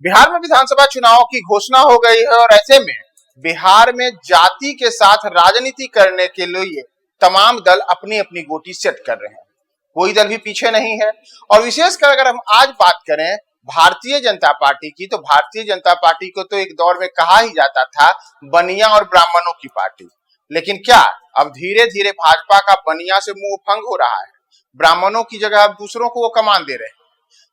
बिहार में विधानसभा चुनाव की घोषणा हो गई है और ऐसे में बिहार में जाति के साथ राजनीति करने के लिए तमाम दल अपनी अपनी गोटी सेट कर रहे हैं। कोई दल भी पीछे नहीं है। और विशेषकर अगर हम आज बात करें भारतीय जनता पार्टी की, तो भारतीय जनता पार्टी को तो एक दौर में कहा ही जाता था बनिया और ब्राह्मणों की पार्टी। लेकिन क्या अब धीरे धीरे भाजपा का बनिया से मुंह भंग हो रहा है, ब्राह्मणों की जगह अब दूसरों को वो कमान दे रहे हैं।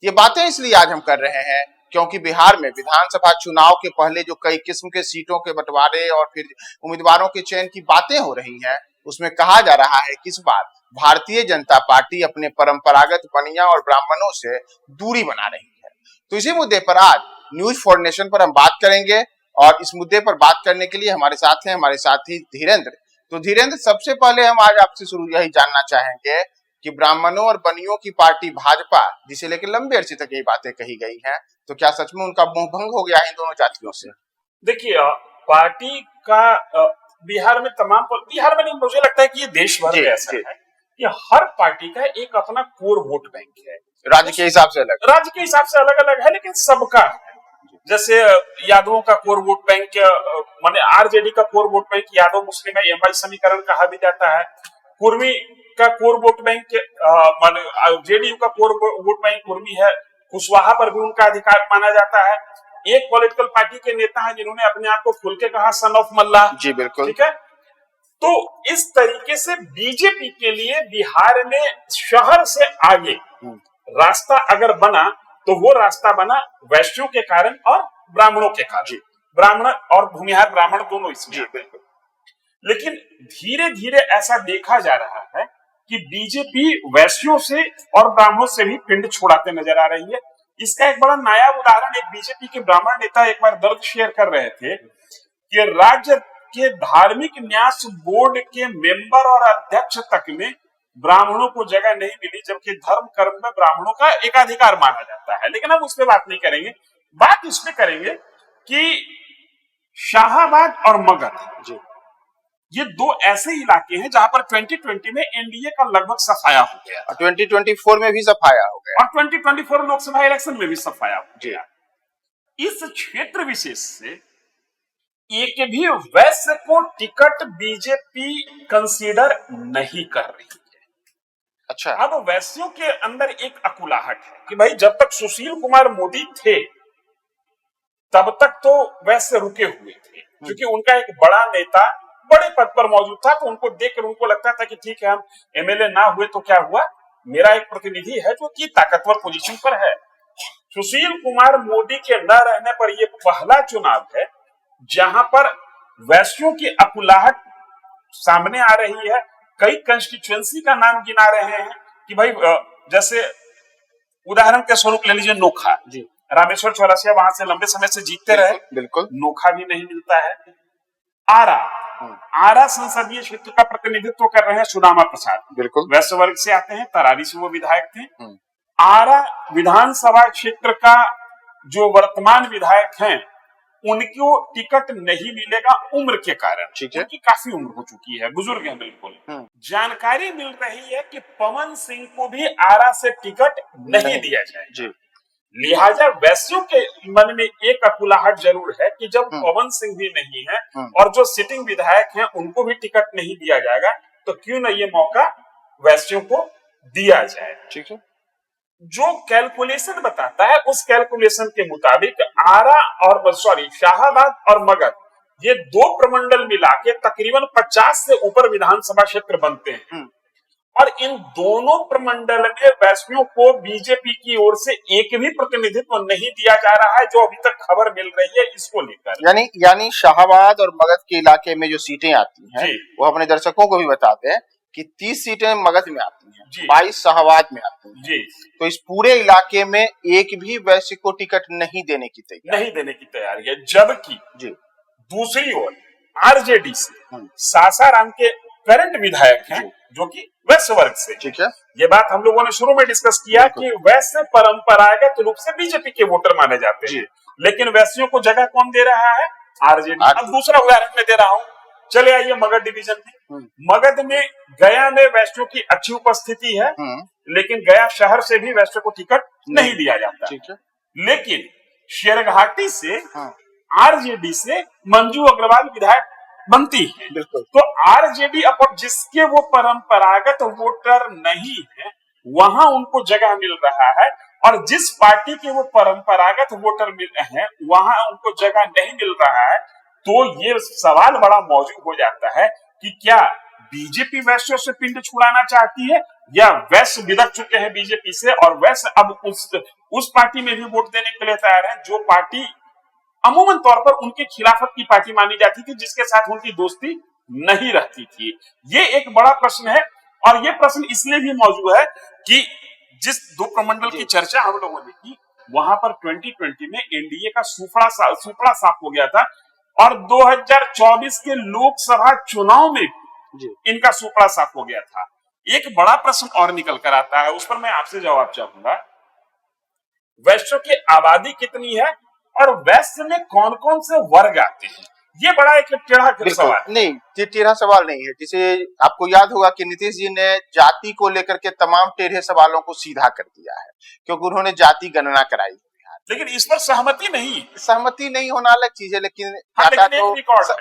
ये बातें इसलिए आज हम कर रहे हैं क्योंकि बिहार में विधानसभा चुनाव के पहले जो कई किस्म के सीटों के बंटवारे और फिर उम्मीदवारों के चयन की बातें हो रही हैं, उसमें कहा जा रहा है कि इस बार भारतीय जनता पार्टी अपने परंपरागत बनिया और ब्राह्मणों से दूरी बना रही है। तो इसी मुद्दे पर आज न्यूज फॉर नेशन पर हम बात करेंगे और इस मुद्दे पर बात करने के लिए हमारे साथ हैं हमारे साथी धीरेन्द्र। तो धीरेन्द्र, सबसे पहले हम आज आपसे शुरू यही जानना चाहेंगे कि ब्राह्मणों और बनियों की पार्टी भाजपा, जिसे लेकर लंबे अरसे तक यही बातें कही गई हैं, तो क्या सच में उनका मुंह भंग हो गया है इन दोनों जातियों से? देखिए, पार्टी का बिहार में नहीं, मुझे लगता है कि ये देश भर में ऐसा है कि हर पार्टी का एक अपना कोर वोट बैंक है। राज्य के हिसाब से अलग अलग है, लेकिन सबका है। जैसे यादवों का कोर वोट बैंक, माने आरजेडी का कोर वोट बैंक यादव मुस्लिम है, एमआई समीकरण कहा भी जाता है। कुर्मी का कोर वोट बैंक माने जेडीयू का कोर वोट बैंक कुर्मी है। कुशवाहा पर भी उनका अधिकार माना जाता है। एक पॉलिटिकल पार्टी के नेता हैं जिन्होंने अपने आप को खुल के कहा सन ऑफ मल्ला। जी बिल्कुल, ठीक है। तो इस तरीके से बीजेपी के लिए बिहार में शहर से आगे रास्ता अगर बना तो वो रास्ता बना वैश्यों के कारण और ब्राह्मणों के कारण। ब्राह्मण और भूमिहार ब्राह्मण दोनों इसमें। बिल्कुल। लेकिन धीरे धीरे ऐसा देखा जा रहा है कि बीजेपी वैश्यों से और ब्राह्मणों से भी पिंड छोड़ाते नजर आ रही है। इसका एक बड़ा नया उदाहरण एक बीजेपी के ब्राह्मण नेता एक बार दर्द शेयर कर रहे थे कि राज्य के धार्मिक न्यास बोर्ड के मेंबर और अध्यक्ष तक में ब्राह्मणों को जगह नहीं मिली, जबकि धर्म कर्म में ब्राह्मणों का एकाधिकार माना जाता है। लेकिन हम उस पर बात नहीं करेंगे। बात इसमें करेंगे कि शाहाबाद और मगध, ये दो ऐसे इलाके हैं जहां पर 2020 में एनडीए का लगभग सफाया हो गया, 2024 में भी सफाया हो गया और 2024 लोकसभा इलेक्शन में भी सफाया हो गया। इस क्षेत्र विशेष से एक भी वैश्य को टिकट बीजेपी कंसीडर नहीं कर रही है। अच्छा, अब वैश्यों के अंदर एक अकुलाहट है कि भाई जब तक सुशील कुमार मोदी थे तब तक तो वैश्य रुके हुए थे, क्योंकि उनका एक बड़ा नेता बड़े पद पर मौजूद था। तो उनको देखकर उनको लगता था कि ठीक है, हम एमएलए ना हुए तो क्या हुआ, मेरा एक प्रतिनिधि है जो कि ताकतवर पोजीशन पर है। सुशील कुमार मोदी के न रहने पर यह पहला चुनाव है जहां पर वैश्यों की अकुलाहट सामने आ रही है। कई कंस्टिट्यूएंसी का नाम गिना रहे हैं कि भाई जैसे उदाहरण के स्वरूप ले लीजिए नोखा जी, रामेश्वर चौरसिया वहां से लंबे समय से जीतते रहे, बिल्कुल नोखा भी नहीं मिलता है। आरा संसदीय क्षेत्र का प्रतिनिधित्व कर रहे हैं सुदामा प्रसाद, बिल्कुल वैश्य वर्ग से आते हैं, तरारी से वो विधायक थे। आरा विधानसभा क्षेत्र का जो वर्तमान विधायक हैं उनको टिकट नहीं मिलेगा उम्र के कारण, उनकी काफी उम्र हो चुकी है, बुजुर्ग हैं बिल्कुल। जानकारी मिल रही है कि पवन सिंह को भी आरा से टिकट नहीं दिया जाएगा। लिहाजा वैश्यों के मन में एक अकुलाहट जरूर है कि जब पवन सिंह भी नहीं है और जो सिटिंग विधायक हैं उनको भी टिकट नहीं दिया जाएगा, तो क्यों न ये मौका वैश्यों को दिया जाए। ठीक है। जो कैलकुलेशन बताता है उस कैलकुलेशन के मुताबिक शाहाबाद और मगध ये दो प्रमंडल मिला के तकरीबन 50 से ऊपर विधानसभा क्षेत्र बनते हैं। और इन दोनों प्रमंडल में वैश्यों को बीजेपी की ओर से एक भी प्रतिनिधित्व नहीं दिया जा रहा है, जो अभी तक खबर मिल रही है इसको लेकर। यानी शाहाबाद और मगध के इलाके में जो सीटें आती हैं वो अपने दर्शकों को भी बताते हैं कि 30 सीटें मगध में आती हैं, 22 शाहाबाद में आती हैं जी। तो इस पूरे इलाके में एक भी वैश्य को टिकट नहीं देने की तैयारी है। जबकि जी दूसरी ओर आरजेडी से सासाराम के करंट विधायक हैं जो कि वैश्य वर्ग से। ठीक है। ये बात हम लोगों ने शुरू में डिस्कस किया कि वैश्य परंपरागत रूप से बीजेपी के वोटर माने जाते हैं, लेकिन वैश्यों को जगह कौन दे रहा है? आरजेडी। अब दूसरा उदाहरण मैं दे रहा हूँ, चले आइए मगध डिवीजन में। मगध में गया में वैश्यों की अच्छी उपस्थिति है, लेकिन गया शहर से भी वैश्यों को टिकट नहीं दिया जाता। ठीक है। लेकिन शेरघाटी से हाँ, आरजेडी से मंजू अग्रवाल विधायक बनती है। बिल्कुल। तो आरजेडी अब जिसके वो परंपरागत वोटर नहीं है वहां उनको जगह मिल रहा है, और जिस पार्टी के वो परंपरागत वोटर मिल रहे हैं वहां उनको जगह नहीं मिल रहा है। तो ये सवाल बड़ा मौजूद हो जाता है कि क्या बीजेपी वैश्यों से पिंड छुड़ाना चाहती है, या वैश्य बिदक चुके हैं बीजेपी से और वैश्य अब उस पार्टी में भी वोट देने के लिए तैयार है जो पार्टी अमूमन तौर पर उनके खिलाफत की पार्टी मानी जाती थी, जिसके साथ उनकी दोस्ती नहीं रहती थी। ये एक बड़ा प्रश्न है, और ये प्रश्न इसलिए भी मौजूद है कि जिस दो प्रमंडल की चर्चा हम लोगों ने की वहां पर 2020 में एनडीए का सुपड़ा साफ हो गया था, और 2024 के लोकसभा चुनाव में इनका सुपड़ा साफ हो गया था। एक बड़ा प्रश्न और निकल कर आता है, उस पर मैं आपसे जवाब चाहूंगा। वैश्यों की आबादी कितनी है और वैश्य में कौन कौन से वर्ग आते हैं? ये बड़ा एक टेढ़ा सवाल नहीं, ये टेढ़ा सवाल नहीं है। जिसे आपको याद होगा कि नीतीश जी ने जाति को लेकर के तमाम टेढ़े सवालों को सीधा कर दिया है, क्योंकि उन्होंने जाति गणना कराई। लेकिन इस पर सहमति नहीं होना अलग चीज है, लेकिन हाँ, डाटा तो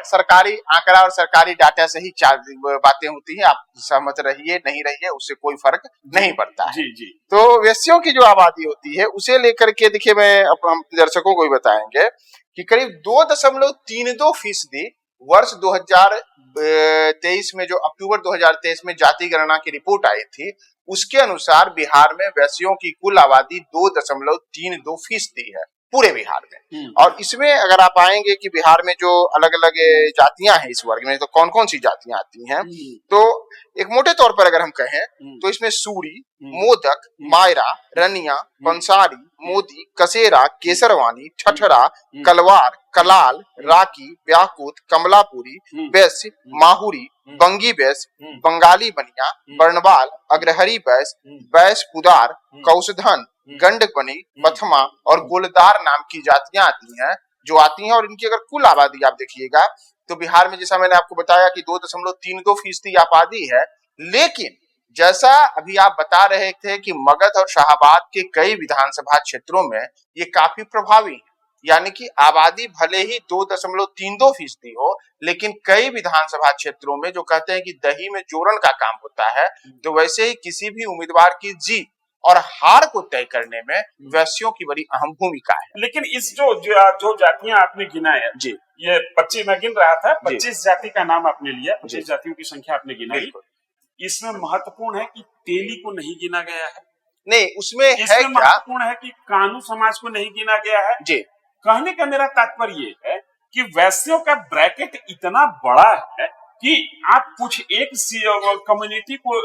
सरकारी आंकड़ा और सरकारी डाटा से ही बातें होती है। आप सहमत रहिए नहीं रहिए उससे कोई फर्क नहीं पड़ता है। जी। तो वैश्यों की जो आबादी होती है उसे लेकर के देखिए, मैं हम दर्शकों को भी बताएंगे कि करीब 2.32% वर्ष 2023 में, जो अक्टूबर 2023 में जाति गणना की रिपोर्ट आई थी, उसके अनुसार बिहार में वैश्यों की कुल आबादी 2.32% है पूरे बिहार में। और इसमें अगर आप आएंगे कि बिहार में जो अलग अलग जातियां हैं इस वर्ग में, तो कौन कौन सी जातियां आती हैं, तो एक मोटे तौर पर अगर हम कहें तो इसमें सूरी, मोदक, मायरा, रनिया, पंसारी, मोदी, कसेरा, केसरवानी, ठठरा, कलवार, कलाल, राकी, व्याकुत, कमलापुरी, वैश्य, माहुरी, बंगी वैश्य, बंगाली बनिया, बर्णवाल, अग्रहरी वैश्य, वैश्य पुदार, कौशधन, गंडक बनी, बथमा और गोलदार नाम की जातियां आती हैं। और इनकी अगर कुल आबादी आप देखिएगा तो बिहार में, जैसा मैंने आपको बताया कि 2.32% आबादी है, लेकिन जैसा अभी आप बता रहे थे कि मगध और शाहाबाद के कई विधानसभा क्षेत्रों में ये काफी प्रभावी है, यानी कि आबादी भले ही 2.32% हो, लेकिन कई विधानसभा क्षेत्रों में जो कहते हैं कि दही में जोड़न का काम होता है, तो वैसे ही किसी भी उम्मीदवार की जीत और हार को तय करने में वैश्यों की बड़ी अहम भूमिका है। लेकिन इस जो जातियां आपने गिनाया जी, ये 25 मैं गिन रहा था, 25 जाति का नाम आपने लिया, 25 जातियों की संख्या आपने गिनाई। इसमें महत्वपूर्ण है कि तेली को नहीं गिना गया है। नहीं, उसमें है क्या, महत्वपूर्ण है कि कानू समाज को नहीं गिना गया है। जी, कहने का मेरा तात्पर्य ये है कि वैश्यों का ब्रैकेट इतना बड़ा है कि आप कुछ एक कम्युनिटी को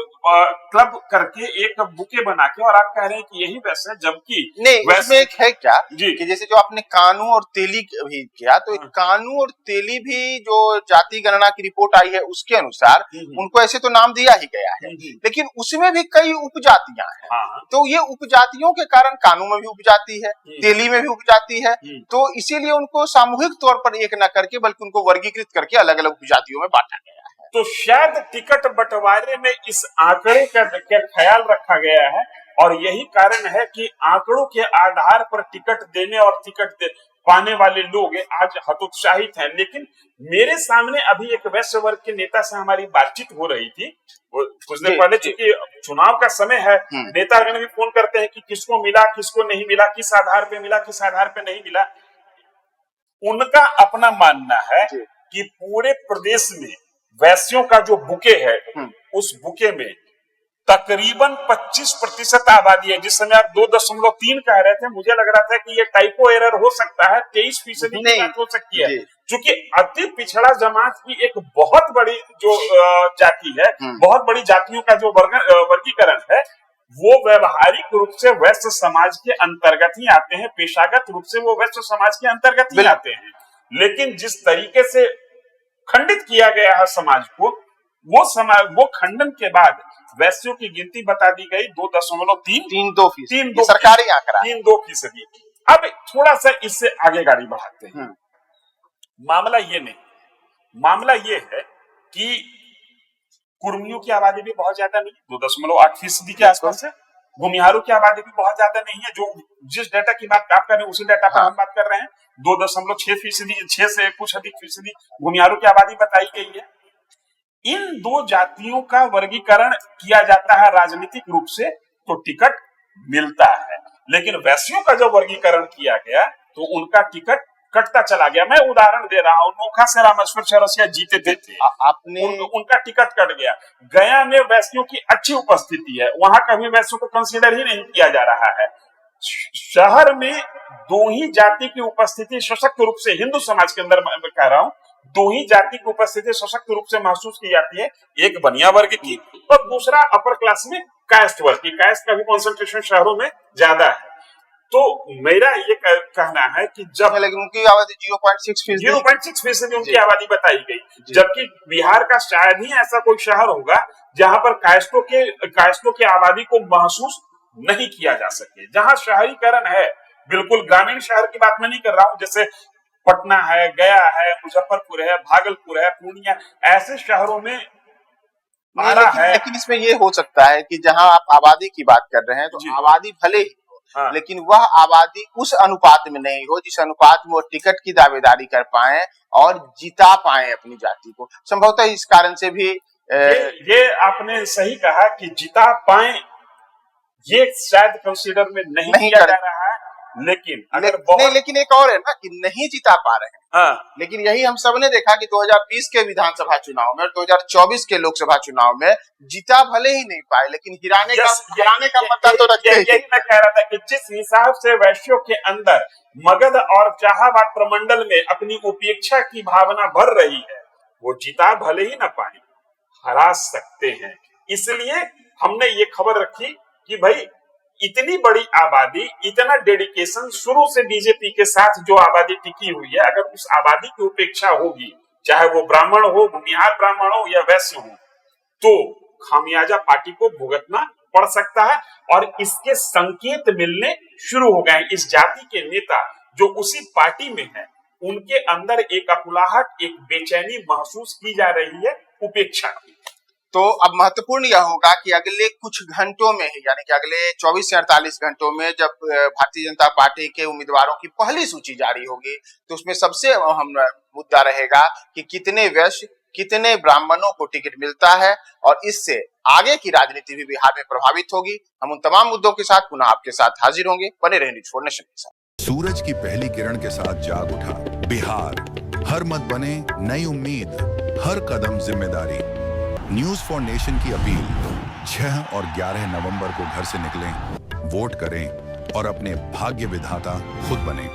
क्लब करके एक बुके बना के और आप कह रहे हैं कि यही वैश्य है, जबकि नहीं, इसमें एक है क्या जी, कि जैसे जो आपने कानू और तेली भी किया, तो कानू और तेली भी जो जाति गणना की रिपोर्ट आई है उसके अनुसार उनको ऐसे तो नाम दिया ही गया है, लेकिन उसमें भी कई उपजातियां हैं। तो ये उपजातियों के कारण कानू में भी उपजाति है, तेली में भी उपजाति है, तो इसीलिए उनको सामूहिक तौर पर एक न करके बल्कि उनको वर्गीकृत करके अलग अलग उपजातियों में बांटा गया है। तो शायद टिकट बंटवारे में इस आंकड़े का ख्याल रखा गया है, और यही कारण है कि आंकड़ों के आधार पर टिकट देने और टिकट पाने वाले लोग आज हतोत्साहित हैं। लेकिन मेरे सामने अभी एक वैश्य वर्ग के नेता से हमारी बातचीत हो रही थी कुछ देर पहले, चूंकि चुनाव का समय है, नेतागण भी फोन करते हैं कि किसको मिला, किसको नहीं मिला, किस आधार पे मिला, किस आधार पे नहीं मिला। उनका अपना मानना है कि पूरे प्रदेश में वैश्यों का जो बुके है उस बुके में तकरीबन 25% आबादी है। जिस समय आप 2.3 कह रहे थे, मुझे लग रहा था कि ये टाइपो एरर हो सकता है, 23% की बात हो सकती है, क्योंकि अति पिछड़ा जमात की एक बहुत बड़ी जो जाति है, बहुत बड़ी जातियों का जो वर्गीकरण है, वो व्यवहारिक रूप से वैश्य समाज के अंतर्गत ही आते हैं, पेशागत रूप से वो वैश्य समाज के अंतर्गत ही आते हैं। लेकिन जिस तरीके से खंडित किया गया है समाज को, वो खंडन के बाद वैश्यों की गिनती बता दी गई 2.32% सरकारी आंकड़ा 3-2%। अब थोड़ा सा इससे आगे गाड़ी बढ़ाते हैं। मामला ये है कि कुर्मियों की आबादी भी बहुत ज्यादा नहीं, 2.8% के आसपास है, भूमिहारों की आबादी भी बहुत ज्यादा नहीं है। जो जिस डाटा की बात आप कर रहे हैं उसी डाटा पर हाँ। हम बात कर रहे हैं। 2.6%, 6 से कुछ अधिक फीसदी भूमिहारों की आबादी बताई गई है। इन दो जातियों का वर्गीकरण किया जाता है राजनीतिक रूप से तो टिकट मिलता है, लेकिन वैश्यों का जब वर्गीकरण किया गया तो उनका टिकट कटता चला गया। मैं उदाहरण दे रहा हूं, नोखा से रामेश्वर चौरसिया जीते थे, आपने उनका टिकट कट गया। गया में वैश्यों की अच्छी उपस्थिति है, वहां कभी वैश्यों को कंसीडर ही नहीं किया जा रहा है। शहर में दो ही जाति की उपस्थिति सशक्त रूप से, हिंदू समाज के अंदर मैं कह रहा हूं, दो ही जाति की उपस्थिति सशक्त रूप से महसूस की जाती है, एक बनिया वर्ग की और दूसरा अपर क्लास में कास्ट वर्ग की। कास्ट का भी कॉन्सेंट्रेशन शहरों में ज्यादा है। तो मेरा ये कहना है कि जब लेकिन उनकी आबादी 0.6% उनकी आबादी बताई गई, जबकि बिहार का शायद ही ऐसा कोई शहर होगा जहां पर कास्टों की आबादी को महसूस नहीं किया जा सके। जहां शहरीकरण है, बिल्कुल ग्रामीण शहर की बात मैं नहीं कर रहा हूं, जैसे पटना है, गया है, मुजफ्फरपुर है, भागलपुर है, पूर्णिया, ऐसे शहरों में लेकिन इसमें ये हो सकता है कि जहां आप आबादी की बात कर रहे हैं तो आबादी भले ही हो, लेकिन वह आबादी उस अनुपात में नहीं हो जिस अनुपात में वो टिकट की दावेदारी कर पाए और जिता पाए अपनी जाति को। संभवतः इस कारण से भी ये आपने सही कहा कि जिता पाए, ये शायद कंसीडर में नहीं किया जा रहा है। लेकिन लेकिन एक और है ना कि नहीं जिता पा रहे हैं। लेकिन यही हम सबने देखा कि 2020 के विधानसभा चुनाव में और 2024 के लोकसभा चुनाव में जिता भले ही नहीं पाए, लेकिन हिराने का मत तो रखते हैं। यही मैं कह रहा था कि जिस हिसाब से वैश्यों के अंदर मगध और चाहाबाद प्रमंडल में अपनी उपेक्षा की भावना भर रही है, वो जिता भले ही न पाए, हरा सकते हैं। इसलिए हमने ये खबर रखी कि भाई इतनी बड़ी आबादी, इतना डेडिकेशन शुरू से बीजेपी के साथ जो आबादी टिकी हुई है, अगर उस आबादी की उपेक्षा होगी, चाहे वो ब्राह्मण हो, भूमिहार ब्राह्मण हो या वैश्य हो, तो खामियाजा पार्टी को भुगतना पड़ सकता है। और इसके संकेत मिलने शुरू हो गए। इस जाति के नेता जो उसी पार्टी में है, उनके अंदर एक अकुलाहट, एक बेचैनी महसूस की जा रही है उपेक्षा की। तो अब महत्वपूर्ण यह होगा कि अगले कुछ घंटों में ही, यानी कि अगले 24 से 48 घंटों में जब भारतीय जनता पार्टी के उम्मीदवारों की पहली सूची जारी होगी, तो उसमें सबसे अहम मुद्दा रहेगा कि कितने वैश्य, कितने ब्राह्मणों को टिकट मिलता है और इससे आगे की राजनीति भी बिहार में प्रभावित होगी। हम उन तमाम मुद्दों के साथ पुनः आपके साथ हाजिर होंगे। बने रहे न्यूज़ फॉर नेशन के साथ। सूरज की पहली किरण के साथ जाग उठा बिहार, हर मत बने नई उम्मीद, हर कदम जिम्मेदारी। न्यूज़ फॉर नेशन की अपील, 6 और 11 नवंबर को घर से निकलें, वोट करें और अपने भाग्य विधाता खुद बनें।